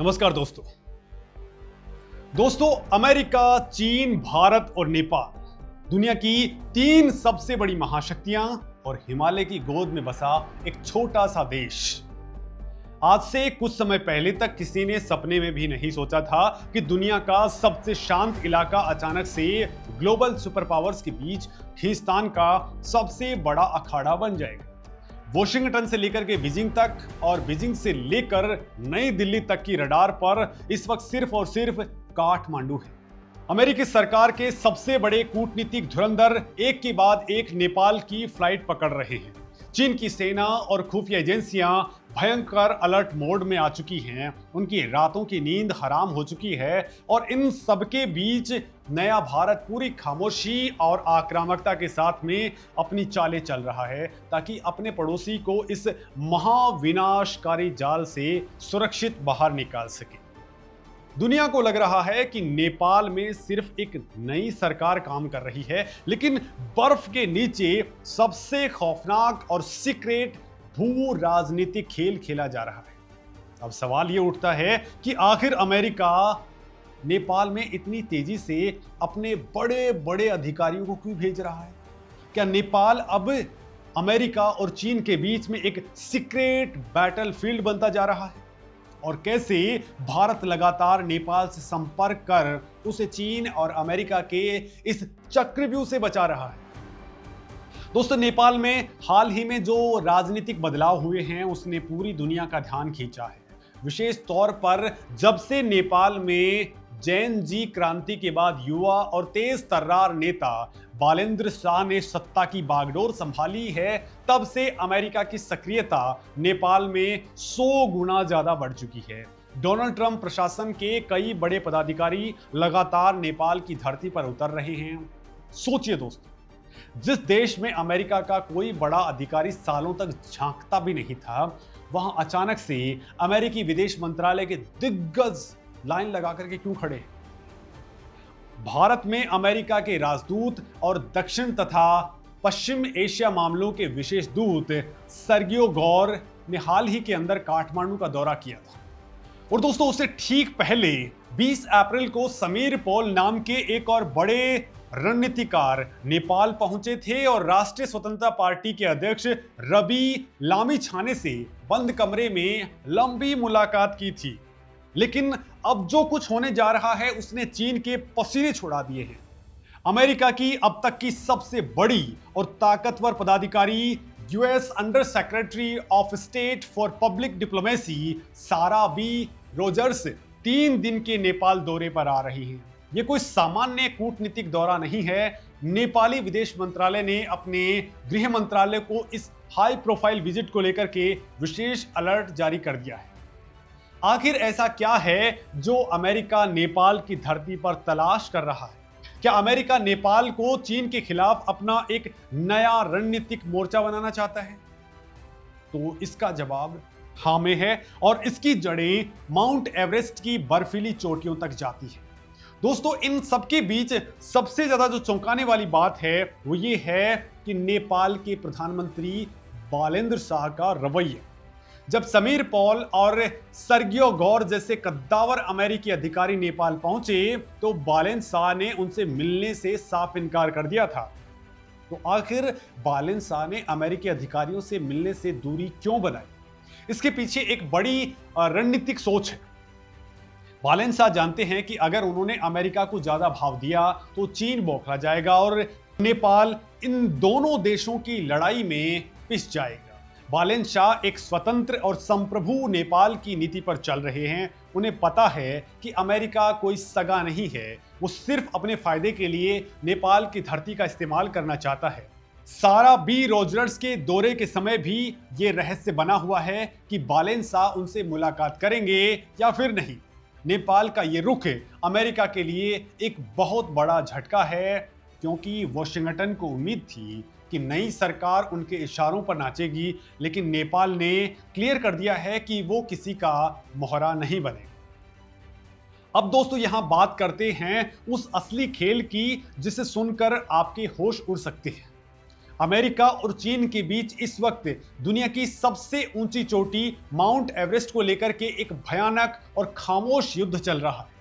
नमस्कार दोस्तों अमेरिका, चीन, भारत और नेपाल दुनिया की तीन सबसे बड़ी महाशक्तियां और हिमालय की गोद में बसा एक छोटा सा देश। आज से कुछ समय पहले तक किसी ने सपने में भी नहीं सोचा था कि दुनिया का सबसे शांत इलाका अचानक से ग्लोबल सुपर पावर्स के बीच खींचतान का सबसे बड़ा अखाड़ा बन जाएगा। वॉशिंगटन से लेकर के बीजिंग तक और बीजिंग से लेकर नई दिल्ली तक की रडार पर इस वक्त सिर्फ और सिर्फ काठमांडू है। अमेरिकी सरकार के सबसे बड़े कूटनीतिक धुरंधर एक के बाद एक नेपाल की फ्लाइट पकड़ रहे हैं। चीन की सेना और खुफिया एजेंसियां भयंकर अलर्ट मोड में आ चुकी हैं। उनकी रातों की नींद हराम हो चुकी है और इन सबके बीच नया भारत पूरी खामोशी और आक्रामकता के साथ में अपनी चालें चल रहा है ताकि अपने पड़ोसी को इस महाविनाशकारी जाल से सुरक्षित बाहर निकाल सके। दुनिया को लग रहा है कि नेपाल में सिर्फ एक नई सरकार काम कर रही है, लेकिन बर्फ के नीचे सबसे खौफनाक और सीक्रेट भू राजनीतिक खेल खेला जा रहा है। अब सवाल यह उठता है कि आखिर अमेरिका नेपाल में इतनी तेजी से अपने बड़े बड़े अधिकारियों को क्यों भेज रहा है? क्या नेपाल अब अमेरिका और चीन के बीच में एक सीक्रेट बैटलफील्ड बनता जा रहा है? और कैसे भारत लगातार नेपाल से संपर्क कर उसे चीन और अमेरिका के इस चक्रव्यूह से बचा रहा है? दोस्तों, नेपाल में हाल ही में जो राजनीतिक बदलाव हुए हैं उसने पूरी दुनिया का ध्यान खींचा है। विशेष तौर पर जब से नेपाल में जैन जी क्रांति के बाद युवा और तेज तर्रार नेता बालेंद्र शाह ने सत्ता की बागडोर संभाली है, तब से अमेरिका की सक्रियता नेपाल में 100 गुना ज्यादा बढ़ चुकी है। डोनाल्ड ट्रंप प्रशासन के कई बड़े पदाधिकारी लगातार नेपाल की धरती पर उतर रहे हैं। सोचिए दोस्तों, जिस देश में अमेरिका का कोई बड़ा अधिकारी सालों तक झांकता भी नहीं था, वहां अचानक से अमेरिकी विदेश मंत्रालय के दिग्गज लाइन लगा करके क्यों खड़े हैं? भारत में अमेरिका के राजदूत और दक्षिण तथा पश्चिम एशिया मामलों के विशेष दूत सर्गियो गौर ने हाल ही के अंदर काठमांडू का दौरा किया था। और दोस्तों, उससे ठीक पहले 20 अप्रैल को समीर पॉल नाम के एक और बड़े रणनीतिकार नेपाल पहुंचे थे और राष्ट्रीय स्वतंत्रता पार्टी के अध्यक्ष रवि लामिछाने से बंद कमरे में लंबी मुलाकात की थी। लेकिन अब जो कुछ होने जा रहा है उसने चीन के पसीने छुड़ा दिए हैं। अमेरिका की अब तक की सबसे बड़ी और ताकतवर पदाधिकारी US under secretary of state for public diplomacy सारा बी रोजर्स 3 दिन के नेपाल दौरे पर आ रही हैं। यह कोई सामान्य कूटनीतिक दौरा नहीं है। नेपाली विदेश मंत्रालय ने अपने गृह मंत्रालय को इस हाई प्रोफाइल विजिट को लेकर के विशेष अलर्ट जारी कर दिया है। आखिर ऐसा क्या है जो अमेरिका नेपाल की धरती पर तलाश कर रहा है? क्या अमेरिका नेपाल को चीन के खिलाफ अपना एक नया रणनीतिक मोर्चा बनाना चाहता है? तो इसका जवाब हाँ में है और इसकी जड़ें माउंट एवरेस्ट की बर्फीली चोटियों तक जाती है। दोस्तों, इन सबके बीच सबसे ज्यादा जो चौंकाने वाली बात है वो ये है कि नेपाल के प्रधानमंत्री बालेंद्र शाह का रवैया। जब समीर पॉल और सर्गियो गौर जैसे कद्दावर अमेरिकी अधिकारी नेपाल पहुंचे तो बालेंद्र शाह ने उनसे मिलने से साफ इनकार कर दिया था। तो आखिर बालेंद्र शाह ने अमेरिकी अधिकारियों से मिलने से दूरी क्यों बनाई? इसके पीछे एक बड़ी रणनीतिक सोच है। बालेंद्र शाह जानते हैं कि अगर उन्होंने अमेरिका को ज्यादा भाव दिया तो चीन बौखला जाएगा और नेपाल इन दोनों देशों की लड़ाई में पिस जाएगा। बालेंद्र शाह एक स्वतंत्र और संप्रभु नेपाल की नीति पर चल रहे हैं। उन्हें पता है कि अमेरिका कोई सगा नहीं है, वो सिर्फ अपने फायदे के लिए नेपाल की धरती का इस्तेमाल करना चाहता है। सारा बी रोजर्स के दौरे के समय भी ये रहस्य बना हुआ है कि बालेंद्र शाह उनसे मुलाकात करेंगे या फिर नहीं। नेपाल का ये रुख अमेरिका के लिए एक बहुत बड़ा झटका है, क्योंकि वॉशिंगटन को उम्मीद थी कि नई सरकार उनके इशारों पर नाचेगी, लेकिन नेपाल ने क्लियर कर दिया है कि वो किसी का मोहरा नहीं बनेगा। अब दोस्तों, यहां बात करते हैं उस असली खेल की जिसे सुनकर आपके होश उड़ सकते हैं। अमेरिका और चीन के बीच इस वक्त दुनिया की सबसे ऊंची चोटी माउंट एवरेस्ट को लेकर के एक भयानक और खामोश युद्ध चल रहा है।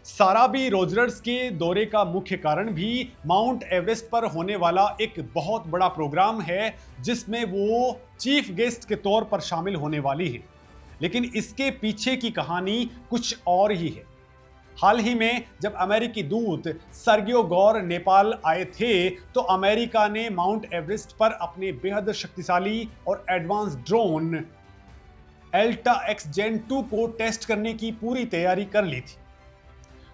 साराबी रोजर्स के दौरे का मुख्य कारण भी माउंट एवरेस्ट पर होने वाला एक बहुत बड़ा प्रोग्राम है, जिसमें वो चीफ गेस्ट के तौर पर शामिल होने वाली है। लेकिन इसके पीछे की कहानी कुछ और ही है। हाल ही में जब अमेरिकी दूत सर्गियो गौर नेपाल आए थे, तो अमेरिका ने माउंट एवरेस्ट पर अपने बेहद शक्तिशाली और एडवांस ड्रोन एल्टा एक्स जेन 2 को टेस्ट करने की पूरी तैयारी कर ली थी।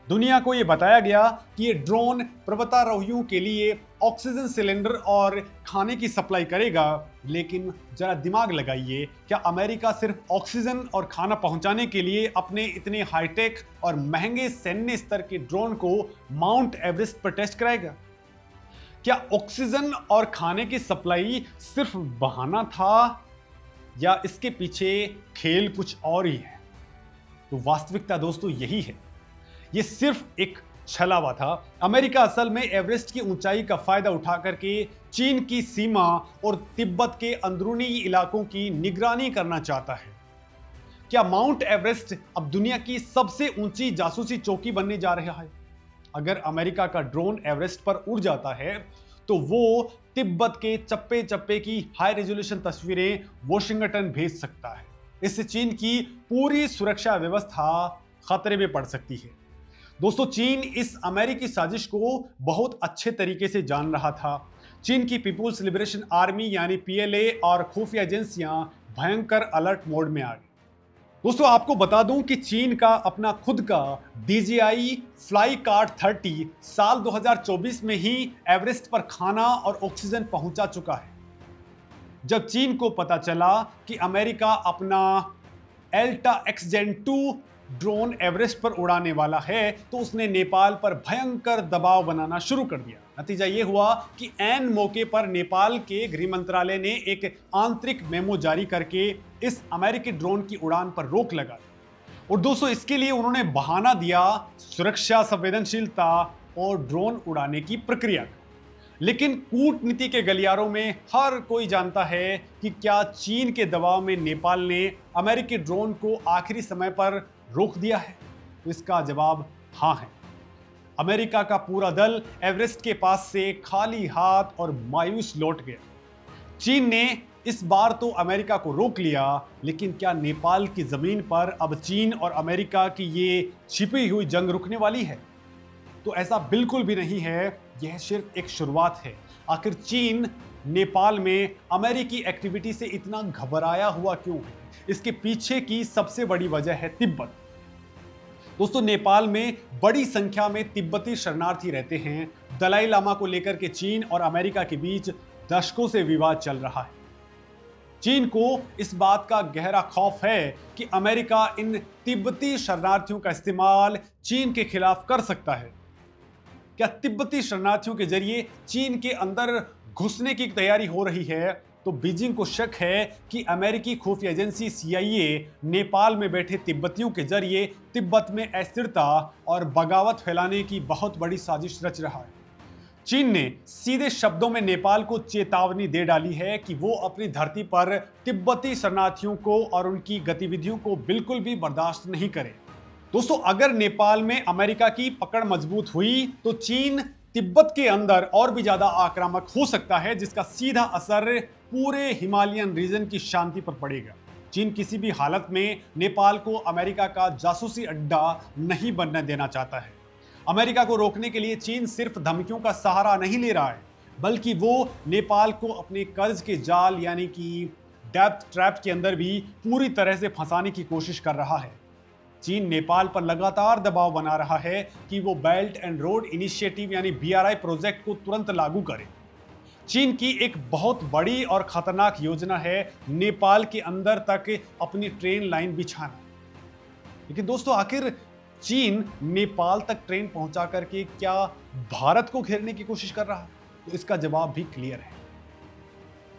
दुनिया को यह बताया गया कि ये ड्रोन पर्वतारोहियों के लिए ऑक्सीजन सिलेंडर और खाने की सप्लाई करेगा। लेकिन जरा दिमाग लगाइए, क्या अमेरिका सिर्फ ऑक्सीजन और खाना पहुंचाने के लिए अपने इतने हाईटेक और महंगे सैन्य स्तर के ड्रोन को माउंट एवरेस्ट पर टेस्ट कराएगा? क्या ऑक्सीजन और खाने की सप्लाई सिर्फ बहाना था, या इसके पीछे खेल कुछ और ही है? तो वास्तविकता दोस्तों यही है, ये सिर्फ एक छलावा था। अमेरिका असल में एवरेस्ट की ऊंचाई का फायदा उठा करके चीन की सीमा और तिब्बत के अंदरूनी इलाकों की निगरानी करना चाहता है। क्या माउंट एवरेस्ट अब दुनिया की सबसे ऊंची जासूसी चौकी बनने जा रहा है? अगर अमेरिका का ड्रोन एवरेस्ट पर उड़ जाता है, तो वो तिब्बत के चप्पे चप्पे की हाई रेजोल्यूशन तस्वीरें वॉशिंगटन भेज सकता है। इससे चीन की पूरी सुरक्षा व्यवस्था खतरे में पड़ सकती है। दोस्तों, चीन इस अमेरिकी साजिश को बहुत अच्छे तरीके से जान रहा था। चीन की पीपुल्स लिबरेशन आर्मी यानी पीएलए और खुफिया एजेंसियां भयंकर अलर्ट मोड में आ गई। दोस्तों, आपको बता दूं कि चीन का अपना खुद का DJI फ्लाई कार्ड 30 साल 2024 में ही एवरेस्ट पर खाना और ऑक्सीजन पहुंचा चुका है। जब चीन को पता चला कि अमेरिका अपना एल्टा एक्स जेन 2 ड्रोन एवरेस्ट पर उड़ाने वाला है, तो उसने नेपाल पर भयंकर दबाव बनाना शुरू कर दिया। नतीजा यह हुआ कि ऐन मौके पर नेपाल के गृह मंत्रालय ने एक आंतरिक मेमो जारी करके इस अमेरिकी ड्रोन की उड़ान पर रोक लगा दी। और दोस्तों, इसके लिए उन्होंने बहाना दिया सुरक्षा संवेदनशीलता और ड्रोन उड़ाने की प्रक्रिया। लेकिन कूटनीति के गलियारों में हर कोई जानता है कि क्या चीन के दबाव में नेपाल ने अमेरिकी ड्रोन को आखिरी समय पर रोक दिया है? तो इसका जवाब हाँ है। अमेरिका का पूरा दल एवरेस्ट के पास से खाली हाथ और मायूस लौट गया। चीन ने इस बार तो अमेरिका को रोक लिया, लेकिन क्या नेपाल की जमीन पर अब चीन और अमेरिका की ये छिपी हुई जंग रुकने वाली है? तो ऐसा बिल्कुल भी नहीं है। यह सिर्फ एक शुरुआत है। आखिर चीन नेपाल में अमेरिकी एक्टिविटी से इतना घबराया हुआ क्यों है? इसके पीछे की सबसे बड़ी वजह है तिब्बत। दोस्तों, नेपाल में बड़ी संख्या में तिब्बती शरणार्थी रहते हैं। दलाई लामा को लेकर के चीन और अमेरिका के बीच दशकों से विवाद चल रहा है। चीन को इस बात का गहरा खौफ है कि अमेरिका इन तिब्बती शरणार्थियों का इस्तेमाल चीन के खिलाफ कर सकता है। क्या तिब्बती शरणार्थियों के जरिए चीन के अंदर घुसने की तैयारी हो रही है? तो बीजिंग को शक है कि अमेरिकी खुफिया एजेंसी CIA नेपाल में बैठे तिब्बतियों के जरिए तिब्बत में अस्थिरता और बगावत फैलाने की बहुत बड़ी साजिश रच रहा है। चीन ने सीधे शब्दों में नेपाल को चेतावनी दे डाली है कि वो अपनी धरती पर तिब्बती शरणार्थियों को और उनकी गतिविधियों को बिल्कुल भी बर्दाश्त नहीं करे। दोस्तों, अगर नेपाल में अमेरिका की पकड़ मजबूत हुई, तो चीन तिब्बत के अंदर और भी ज्यादा आक्रामक हो सकता है, जिसका सीधा असर पूरे हिमालयन रीजन की शांति पर पड़ेगा। चीन किसी भी हालत में नेपाल को अमेरिका का जासूसी अड्डा नहीं बनने देना चाहता है। अमेरिका को रोकने के लिए चीन सिर्फ धमकियों का सहारा नहीं ले रहा है, बल्कि वो नेपाल को अपने कर्ज के जाल यानी कि डेप्थ ट्रैप के अंदर भी पूरी तरह से फंसाने की कोशिश कर रहा है। चीन नेपाल पर लगातार दबाव बना रहा है कि वो बेल्ट एंड रोड इनिशिएटिव यानी BRI प्रोजेक्ट को तुरंत लागू करे। चीन की एक बहुत बड़ी और खतरनाक योजना है नेपाल के अंदर तक अपनी ट्रेन लाइन बिछाना। लेकिन दोस्तों, आखिर चीन नेपाल तक ट्रेन पहुंचा करके क्या भारत को घेरने की कोशिश कर रहा है? तो इसका जवाब भी क्लियर है।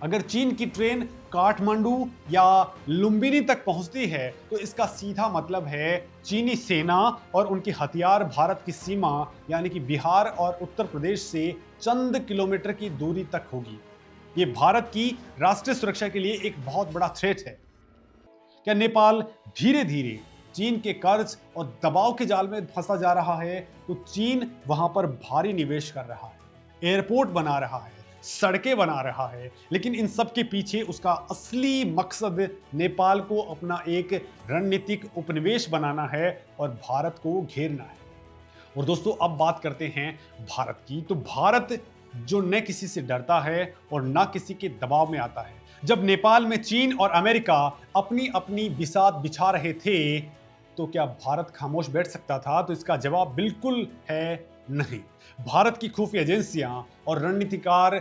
अगर चीन की ट्रेन काठमांडू या लुम्बिनी तक पहुंचती है, तो इसका सीधा मतलब है चीनी सेना और उनके हथियार भारत की सीमा यानी कि बिहार और उत्तर प्रदेश से चंद किलोमीटर की दूरी तक होगी। ये भारत की राष्ट्रीय सुरक्षा के लिए एक बहुत बड़ा थ्रेट है। क्या नेपाल धीरे धीरे चीन के कर्ज और दबाव के जाल में फंसा जा रहा है? तो चीन वहां पर भारी निवेश कर रहा है, एयरपोर्ट बना रहा है, सड़कें बना रहा है, लेकिन इन सब के पीछे उसका असली मकसद नेपाल को अपना एक रणनीतिक उपनिवेश बनाना है और भारत को घेरना है। और दोस्तों, अब बात करते हैं भारत की। तो भारत जो न किसी से डरता है और ना किसी के दबाव में आता है। जब नेपाल में चीन और अमेरिका अपनी अपनी बिसात बिछा रहे थे, तो क्या भारत खामोश बैठ सकता था? तो इसका जवाब बिल्कुल है नहीं। भारत की खुफिया एजेंसियां और रणनीतिकार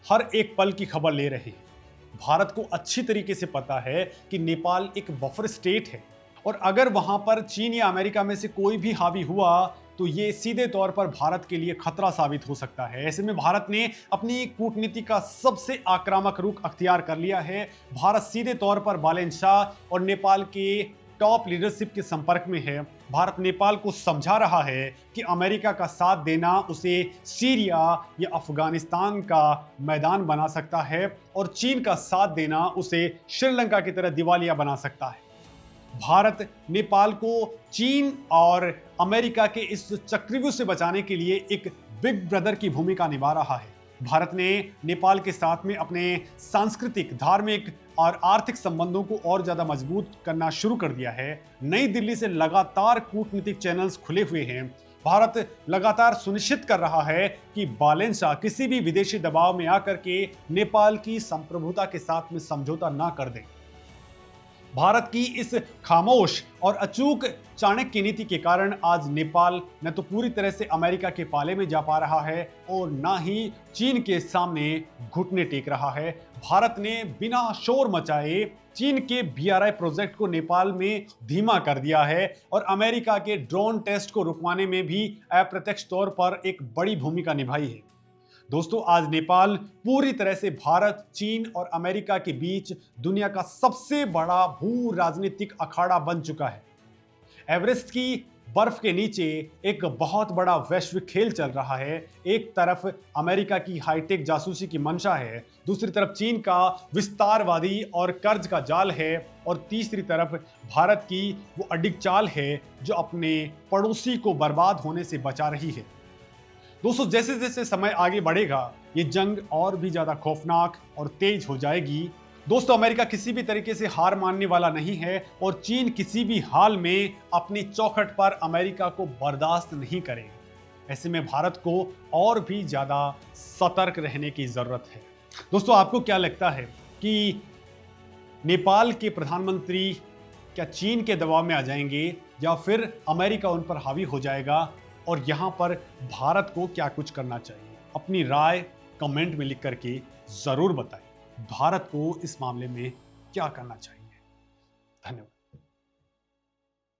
हर एक पल की खबर ले रहे हैं। भारत को अच्छी तरीके से पता है कि नेपाल एक बफर स्टेट है और अगर वहां पर चीन या अमेरिका में से कोई भी हावी हुआ तो ये सीधे तौर पर भारत के लिए खतरा साबित हो सकता है। ऐसे में भारत ने अपनी कूटनीति का सबसे आक्रामक रुख अख्तियार कर लिया है। भारत सीधे तौर पर बालेन शाह और नेपाल के टॉप लीडरशिप के संपर्क में है। भारत नेपाल को समझा रहा है कि अमेरिका का साथ देना उसे सीरिया या अफगानिस्तान का मैदान बना सकता है और चीन का साथ देना उसे श्रीलंका की तरह दिवालिया बना सकता है। भारत नेपाल को चीन और अमेरिका के इस चक्रव्यूह से बचाने के लिए एक बिग ब्रदर की भूमिका निभा रहा है। भारत ने नेपाल के साथ में अपने सांस्कृतिक, धार्मिक और आर्थिक संबंधों को और ज्यादा मजबूत करना शुरू कर दिया है। नई दिल्ली से लगातार कूटनीतिक चैनल्स खुले हुए हैं। भारत लगातार सुनिश्चित कर रहा है कि बालेन शाह किसी भी विदेशी दबाव में आकर के नेपाल की संप्रभुता के साथ में समझौता ना कर दे। भारत की इस खामोश और अचूक चाणक्य नीति के कारण आज नेपाल न तो पूरी तरह से अमेरिका के पाले में जा पा रहा है और ना ही चीन के सामने घुटने टेक रहा है। भारत ने बिना शोर मचाए चीन के BRI प्रोजेक्ट को नेपाल में धीमा कर दिया है और अमेरिका के ड्रोन टेस्ट को रुकवाने में भी अप्रत्यक्ष तौर पर एक बड़ी भूमिका निभाई है। दोस्तों, आज नेपाल पूरी तरह से भारत, चीन और अमेरिका के बीच दुनिया का सबसे बड़ा भू राजनीतिक अखाड़ा बन चुका है। एवरेस्ट की बर्फ के नीचे एक बहुत बड़ा वैश्विक खेल चल रहा है। एक तरफ अमेरिका की हाईटेक जासूसी की मंशा है, दूसरी तरफ चीन का विस्तारवादी और कर्ज का जाल है और तीसरी तरफ भारत की वो अडिग चाल है जो अपने पड़ोसी को बर्बाद होने से बचा रही है। दोस्तों, जैसे जैसे समय आगे बढ़ेगा ये जंग और भी ज्यादा खौफनाक और तेज हो जाएगी। दोस्तों, अमेरिका किसी भी तरीके से हार मानने वाला नहीं है और चीन किसी भी हाल में अपनी चौखट पर अमेरिका को बर्दाश्त नहीं करेगा। ऐसे में भारत को और भी ज्यादा सतर्क रहने की जरूरत है। दोस्तों, आपको क्या लगता है कि नेपाल के प्रधानमंत्री क्या चीन के दबाव में आ जाएंगे या फिर अमेरिका उन पर हावी हो जाएगा? और यहाँ पर भारत को क्या कुछ करना चाहिए? अपनी राय कमेंट में लिख करके जरूर बताएं। भारत को इस मामले में क्या करना चाहिए? धन्यवाद।